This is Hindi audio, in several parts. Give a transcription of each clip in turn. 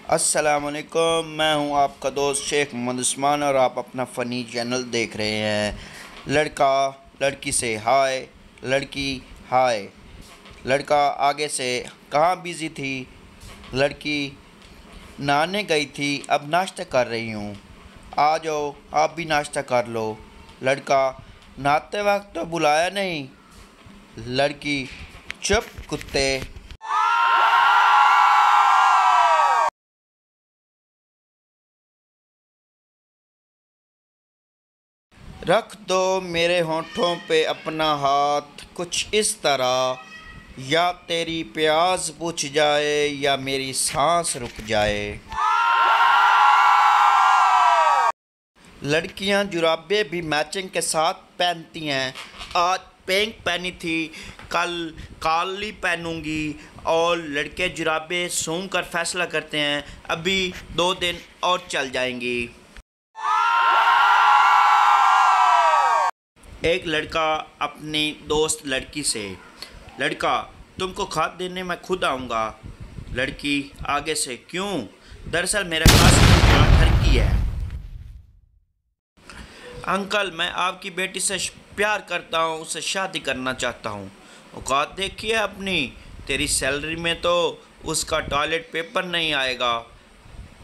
अस्सलामुअलैकुम, मैं हूं आपका दोस्त शेख मोहम्मद उस्मान और आप अपना फ़नी चैनल देख रहे हैं। लड़का लड़की से हाय, लड़की हाय। लड़का आगे से कहाँ बिज़ी थी? लड़की नहाने गई थी, अब नाश्ता कर रही हूँ। आ जाओ, आप भी नाश्ता कर लो। लड़का नहाते वक्त तो बुलाया नहीं। लड़की चुप कुत्ते। रख दो मेरे होठों पे अपना हाथ कुछ इस तरह, या तेरी प्यास बुझ जाए या मेरी सांस रुक जाए। लड़कियां जुराबे भी मैचिंग के साथ पहनती हैं। आज पिंक पहनी थी, कल काली पहनूंगी। और लड़के जुराबे सूंघ कर फैसला करते हैं, अभी 2 दिन और चल जाएंगी। एक लड़का अपनी दोस्त लड़की से, लड़का तुमको खाद देने मैं खुद आऊँगा। लड़की आगे से, क्यों? दरअसल मेरा खास घर की है। अंकल, मैं आपकी बेटी से प्यार करता हूँ, उससे शादी करना चाहता हूँ। औकात देखिए अपनी, तेरी सैलरी में तो उसका टॉयलेट पेपर नहीं आएगा।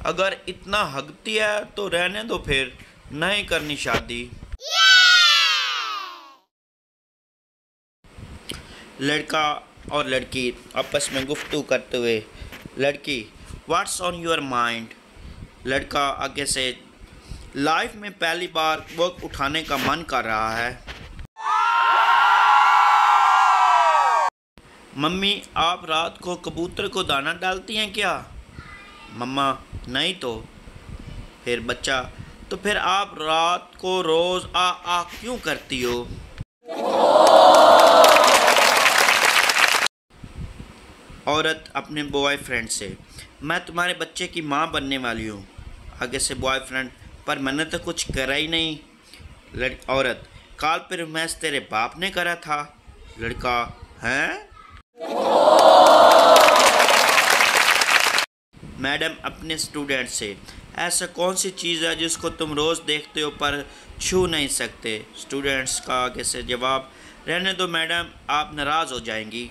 अगर इतना हकती है तो रहने दो, फिर नहीं करनी शादी। लड़का और लड़की आपस में गुफ्तगू करते हुए, लड़की व्हाट्स ऑन योर माइंड? लड़का आगे से, लाइफ में पहली बार वर्क उठाने का मन कर रहा है। मम्मी, आप रात को कबूतर को दाना डालती हैं क्या? मम्मा, नहीं तो। फिर बच्चा, तो फिर आप रात को रोज़ आ आ क्यों करती हो? औरत अपने बॉयफ्रेंड से, मैं तुम्हारे बच्चे की माँ बनने वाली हूँ। आगे से बॉयफ्रेंड, पर मैंने तो कुछ करा ही नहीं। औरत, काल पर मैच तेरे बाप ने करा था। लड़का, हैं? मैडम अपने स्टूडेंट से, ऐसा कौन सी चीज़ है जिसको तुम रोज़ देखते हो पर छू नहीं सकते? स्टूडेंट्स का आगे से जवाब, रहने दो मैडम, आप नाराज़ हो जाएंगी।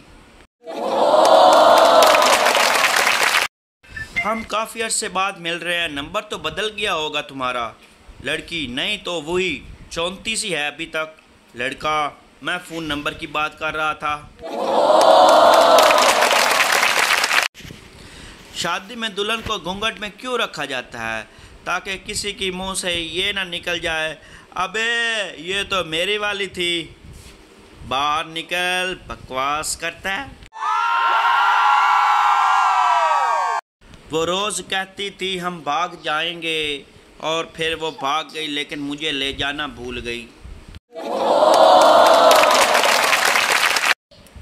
हम काफ़ी अर्से बाद मिल रहे हैं, नंबर तो बदल गया होगा तुम्हारा। लड़की, नहीं तो वही 34 ही है अभी तक। लड़का, मैं फ़ोन नंबर की बात कर रहा था। शादी में दुल्हन को घूंघट में क्यों रखा जाता है? ताकि किसी की मुंह से ये ना निकल जाए, अबे ये तो मेरी वाली थी। बाहर निकल, बकवास करता है। वो रोज़ कहती थी हम भाग जाएंगे, और फिर वो भाग गई, लेकिन मुझे ले जाना भूल गई।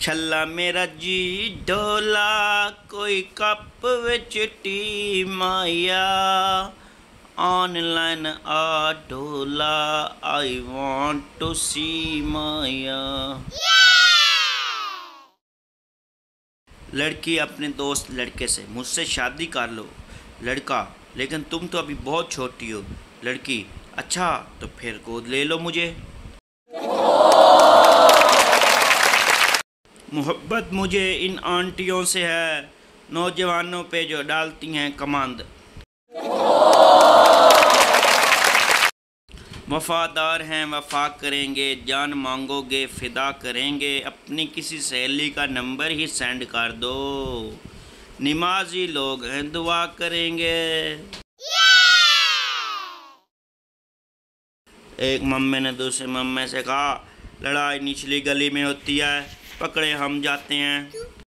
छल्ला मेरा जी डोला, कोई कप विच टी माया, ऑनलाइन आ डोला, आई वांट टू सी माया। लड़की अपने दोस्त लड़के से, मुझसे शादी कर लो। लड़का, लेकिन तुम तो अभी बहुत छोटी हो। लड़की, अच्छा तो फिर गोद ले लो मुझे। मोहब्बत मुझे इन आंटियों से है, नौजवानों पे जो डालती हैं कमांद। वफादार हैं, वफा करेंगे, जान मांगोगे फ़िदा करेंगे, अपनी किसी सहेली का नंबर ही सेंड कर दो, नमाजी लोग हैं दुआ करेंगे। एक मम्मी ने दूसरे मम्मी से कहा, लड़ाई निचली गली में होती है, पकड़े हम जाते हैं।